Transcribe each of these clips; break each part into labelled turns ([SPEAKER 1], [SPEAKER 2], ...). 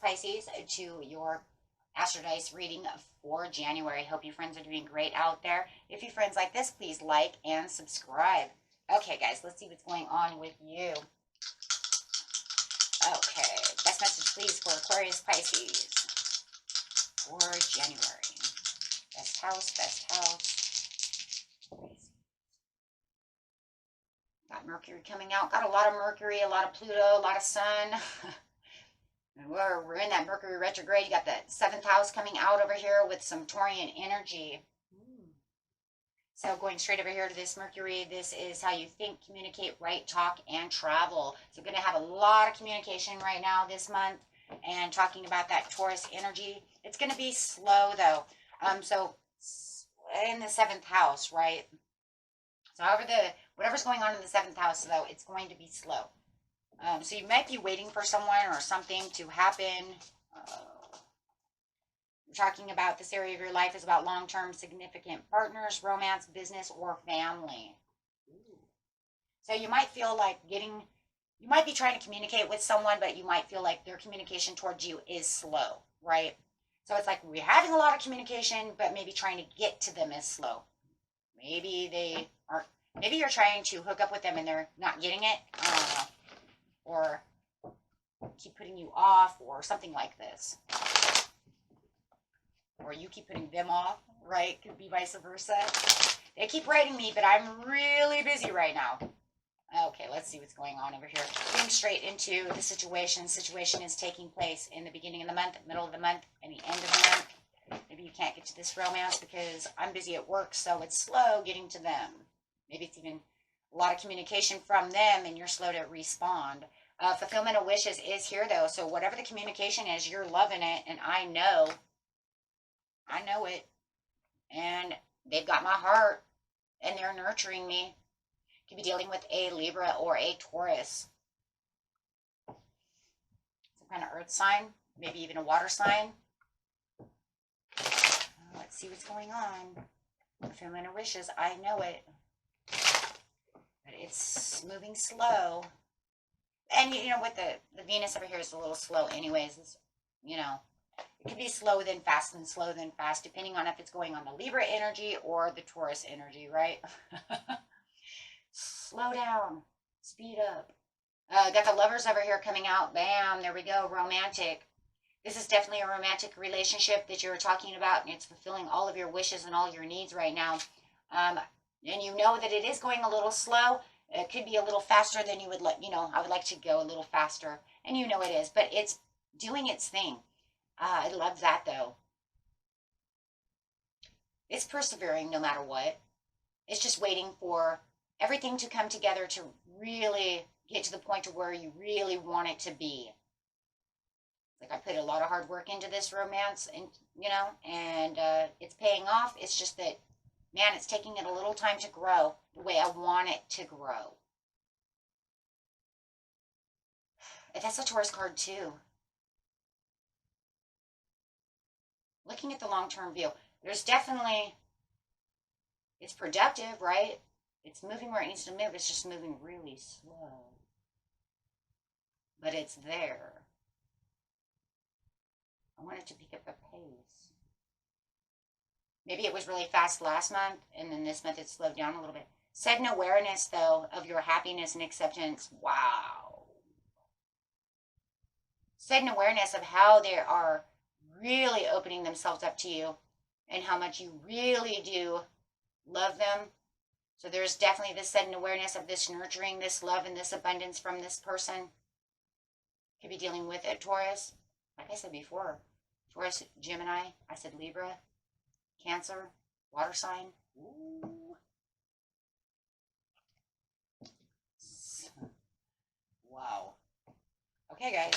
[SPEAKER 1] Pisces, to your Astro Dice reading for January. Hope you friends are doing great out there. If you friends like this, please like and subscribe. Okay, guys, let's see what's going on with you. Okay, best message, please, for Aquarius Pisces for January. Best house, best house. Got Mercury coming out. Got a lot of Mercury, a lot of Pluto, a lot of Sun. And we're in that Mercury retrograde. You got the 7th house coming out over here with some Taurian energy. So going straight over here to this Mercury, this is how you think, communicate, write, talk, and travel. So we're going to have a lot of communication right now this month. And talking about that Taurus energy, it's going to be slow though. So in the 7th house, right? So whatever's going on in the 7th house though, it's going to be slow. So you might be waiting for someone or something to happen. We're talking about this area of your life is about long-term significant partners, romance, business, or family. So you might feel like you might be trying to communicate with someone, but you might feel like their communication towards you is slow, right? So it's like we're having a lot of communication, but maybe trying to get to them is slow. Maybe you're trying to hook up with them and they're not getting it, or keep putting you off, or something like this. Or you keep putting them off, right? Could be vice versa. They keep writing me, but I'm really busy right now. Okay, let's see what's going on over here. Getting straight into the situation. Situation is taking place in the beginning of the month, middle of the month, and the end of the month. Maybe you can't get to this romance because I'm busy at work, so it's slow getting to them. Maybe it's even a lot of communication from them, and you're slow to respond. Fulfillment of wishes is here, though, so whatever the communication is, you're loving it, and I know it, and they've got my heart, and they're nurturing me. Could be dealing with a Libra or a Taurus. Some kind of earth sign, maybe even a water sign. Let's see what's going on. Fulfillment of wishes, I know it. But it's moving slow. And, you know, with the Venus over here is a little slow anyways. It's, you know, it could be slow then fast and slow then fast, depending on if it's going on the Libra energy or the Taurus energy, right? Slow down. Speed up. Got the lovers over here coming out. Bam. There we go. Romantic. This is definitely a romantic relationship that you're talking about, and it's fulfilling all of your wishes and all your needs right now. And you know that it is going a little slow. It could be a little faster than you would like. You know, I would like to go a little faster, and you know it is, but it's doing its thing. I love that, though. It's persevering no matter what. It's just waiting for everything to come together to really get to the point to where you really want it to be. Like I put a lot of hard work into this romance, and you know, and it's paying off. It's just that, man, it's taking it a little time to grow the way I want it to grow. And that's a Taurus card too. Looking at the long-term view, there's definitely, it's productive, right? It's moving where it needs to move. It's just moving really slow. But it's there. I want it to pick up the pace. Maybe it was really fast last month, and then this month it slowed down a little bit. Sudden awareness, though, of your happiness and acceptance. Wow. Sudden awareness of how they are really opening themselves up to you and how much you really do love them. So there's definitely this sudden awareness of this nurturing, this love, and this abundance from this person. Could be dealing with it, Taurus. Like I said before, Taurus, Gemini, I said Libra, Cancer, water sign. Ooh. Wow. Okay, guys.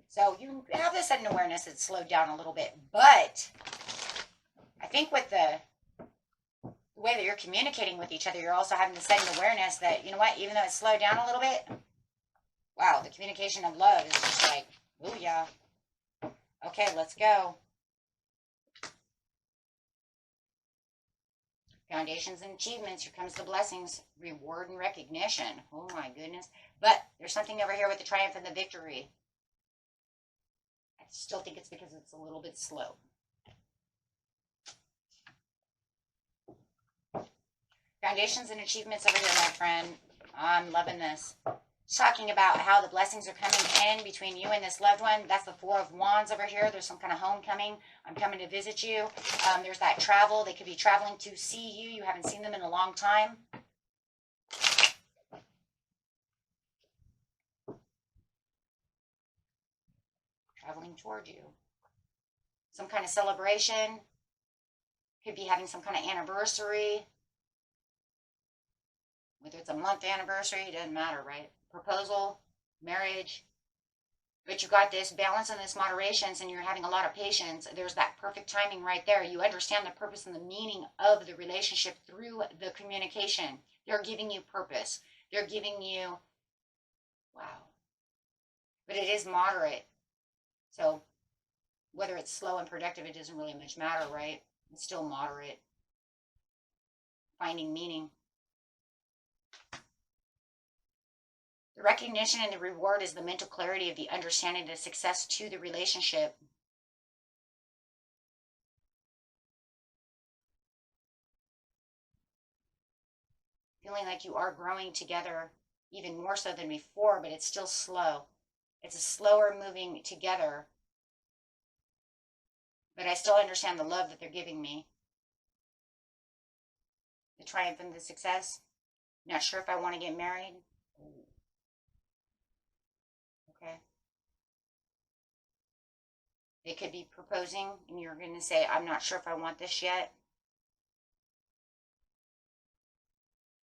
[SPEAKER 1] So you have this sudden awareness that's slowed down a little bit, but I think with the way that you're communicating with each other, you're also having the sudden awareness that, you know what, even though it's slowed down a little bit, wow, the communication of love is just like, oh yeah. Okay, let's go. Foundations and achievements. Here comes the blessings, reward and recognition. Oh my goodness. But there's something over here with the triumph and the victory. still think it's because it's a little bit slow. Foundations and achievements over here, my friend. I'm loving this. It's talking about how the blessings are coming in between you and this loved one. That's the Four of Wands over here. There's some kind of homecoming. I'm coming to visit you. There's that travel. They could be traveling to see you. You haven't seen them in a long time. Traveling toward you. Some kind of celebration. Could be having some kind of anniversary. Whether it's a month anniversary, it doesn't matter, right? Proposal, marriage. But you got this balance and this moderations, and you're having a lot of patience. There's that perfect timing right there. You understand the purpose and the meaning of the relationship through the communication. They're giving you purpose. They're giving you, wow. But it is moderate. So whether it's slow and productive, it doesn't really much matter, right? It's still moderate. Finding meaning. The recognition and the reward is the mental clarity of the understanding, the success to the relationship. Feeling like you are growing together even more so than before, but it's still slow. It's a slower moving together. But I still understand the love that they're giving me. The triumph and the success. Not sure if I want to get married. Okay. They could be proposing and you're going to say, I'm not sure if I want this yet.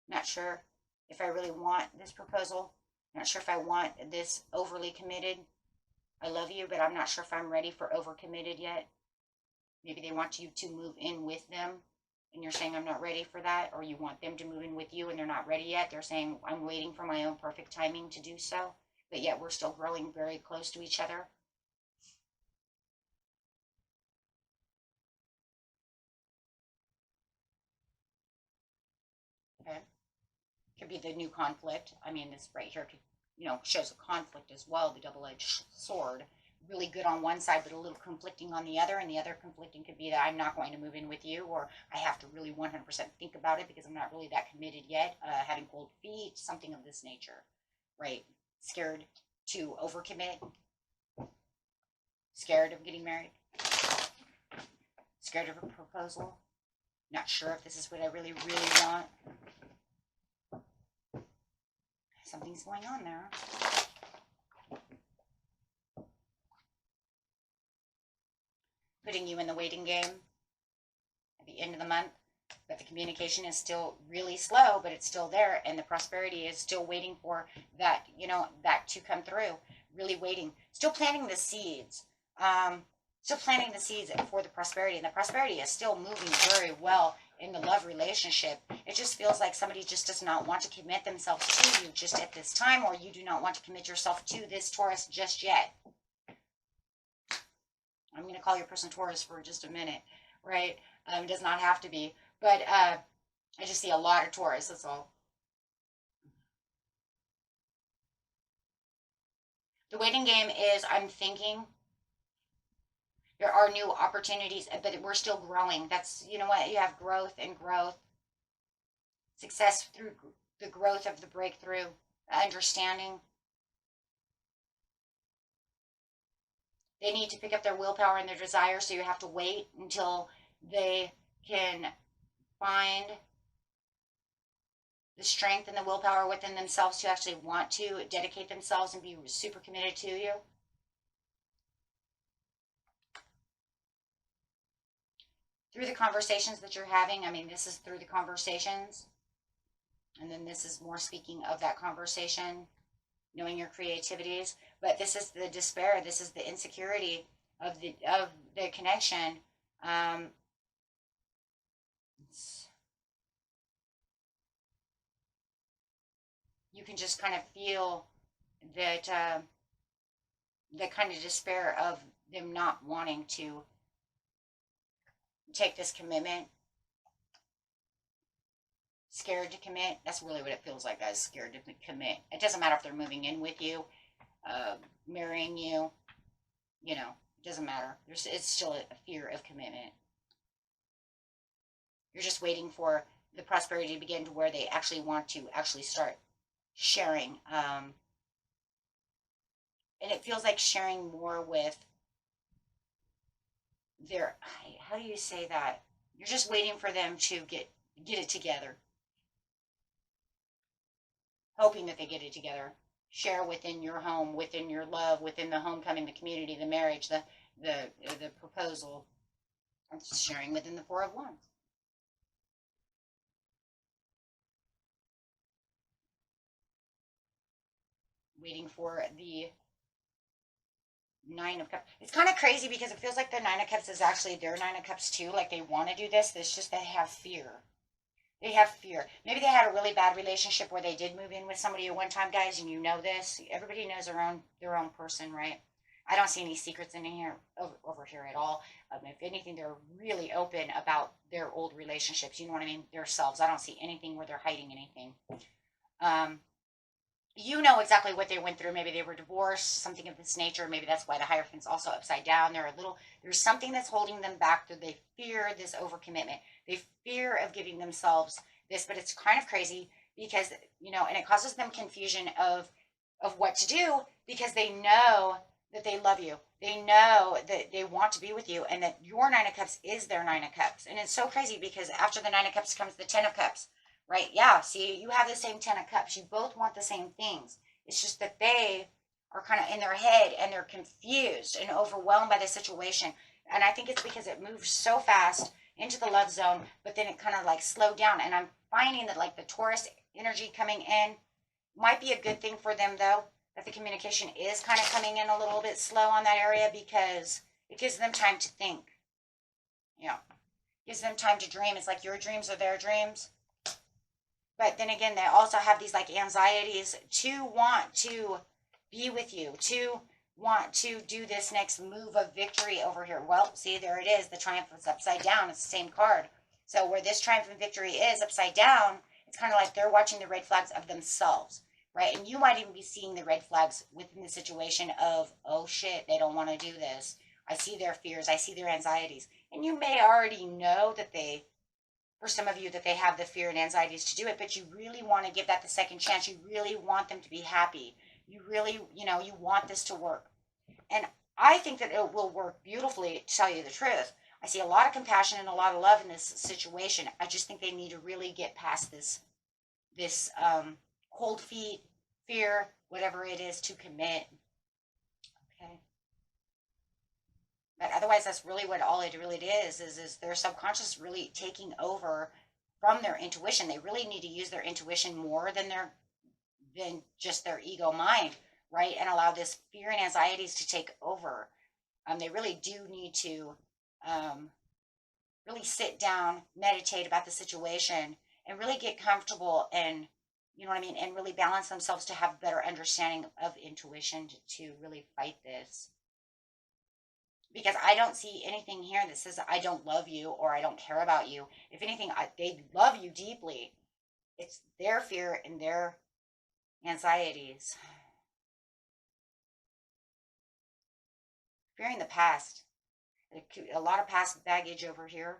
[SPEAKER 1] Not sure if I really want this proposal. Not sure if I want this overly committed. I love you, but I'm not sure if I'm ready for overcommitted yet. Maybe they want you to move in with them and you're saying I'm not ready for that, or you want them to move in with you and they're not ready yet. They're saying I'm waiting for my own perfect timing to do so, but yet we're still growing very close to each other. Okay. Could be the new conflict. I mean, this right here could, shows a conflict as well, the double-edged sword. Really good on one side, but a little conflicting on the other, and the other conflicting could be that I'm not going to move in with you, or I have to really 100% think about it because I'm not really that committed yet, having cold feet, something of this nature, right? Scared to overcommit, scared of getting married, scared of a proposal, not sure if this is what I really, really want. Something's going on there. Putting you in the waiting game at the end of the month, but the communication is still really slow, but it's still there, and the prosperity is still waiting for that, that to come through. Really waiting, still planting the seeds, still planting the seeds for the prosperity, and the prosperity is still moving very well in the love relationship. It just feels like somebody just does not want to commit themselves to you just at this time, or you do not want to commit yourself to this Taurus just yet. I'm going to call your person Taurus for just a minute, right? It does not have to be, but I just see a lot of Taurus, that's all. The waiting game is, I'm thinking, there are new opportunities, but we're still growing. That's, you know what, you have growth and growth. Success through the growth of the breakthrough, understanding. They need to pick up their willpower and their desire, so you have to wait until they can find the strength and the willpower within themselves to actually want to dedicate themselves and be super committed to you. Through the conversations that you're having, I mean, this is through the conversations, and then this is more speaking of that conversation, knowing your creativities, but this is the despair, this is the insecurity of the connection. You can just kind of feel that the kind of despair of them not wanting to take this commitment. Scared to commit. That's really what it feels like, guys. Scared to commit. It doesn't matter if they're moving in with you, marrying you, It doesn't matter. It's still a fear of commitment. You're just waiting for the prosperity to begin to where they actually want to actually start sharing. And it feels like sharing more with their, how do you say that? You're just waiting for them to get it together, hoping that they get it together. Share within your home, within your love, within the homecoming, the community, the marriage, the proposal. I'm sharing within the Four of Wands. Waiting for the Nine of Cups. It's kind of crazy because it feels like the Nine of Cups is actually their Nine of Cups too. Like they want to do this. It's just they have fear. They have fear. Maybe they had a really bad relationship where they did move in with somebody at one time, guys, and you know this. Everybody knows their own person, right? I don't see any secrets in here over here at all. If anything, they're really open about their old relationships. You know what I mean? Themselves. I don't see anything where they're hiding anything. You know exactly what they went through. Maybe they were divorced, something of this nature. Maybe that's why the Hierophant's also upside down. There's something that's holding them back. They fear this overcommitment. They fear of giving themselves this, but it's kind of crazy because, and it causes them confusion of what to do because they know that they love you. They know that they want to be with you and that your Nine of Cups is their Nine of Cups. And it's so crazy because after the Nine of Cups comes the Ten of Cups. Right? Yeah. See, you have the same Ten of Cups. You both want the same things. It's just that they are kind of in their head and they're confused and overwhelmed by the situation. And I think it's because it moves so fast into the love zone, but then it kind of like slowed down. And I'm finding that like the Taurus energy coming in might be a good thing for them though, that the communication is kind of coming in a little bit slow on that area because it gives them time to think. Yeah. Gives them time to dream. It's like your dreams are their dreams. But then again, they also have these like anxieties to want to be with you, to want to do this next move of victory over here. Well, see, there it is. The Triumph is upside down. It's the same card. So where this Triumph and victory is upside down, it's kind of like they're watching the red flags of themselves, right? And you might even be seeing the red flags within the situation of, oh shit, they don't want to do this. I see their fears. I see their anxieties. And you may already know that for some of you, that they have the fear and anxieties to do it, but you really want to give that the second chance. You really want them to be happy. You really, you want this to work. And I think that it will work beautifully, to tell you the truth. I see a lot of compassion and a lot of love in this situation. I just think they need to really get past this cold feet, fear, whatever it is, to commit. Okay. But otherwise, that's really what all it really is their subconscious really taking over from their intuition. They really need to use their intuition more than just their ego mind, right? And allow this fear and anxieties to take over. They really do need to really sit down, meditate about the situation, and really get comfortable and, you know what I mean, and really balance themselves to have better understanding of intuition to really fight this. Because I don't see anything here that says I don't love you or I don't care about you. If anything, they love you deeply. It's their fear and their anxieties. Fearing the past. A lot of past baggage over here.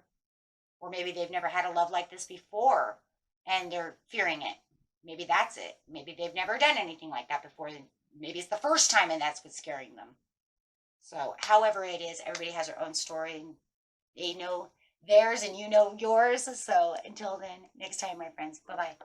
[SPEAKER 1] Or maybe they've never had a love like this before and they're fearing it. Maybe that's it. Maybe they've never done anything like that before. Maybe it's the first time and that's what's scaring them. So, however it is, everybody has their own story. And they know theirs and you know yours. So, until then, next time, my friends. Bye-bye.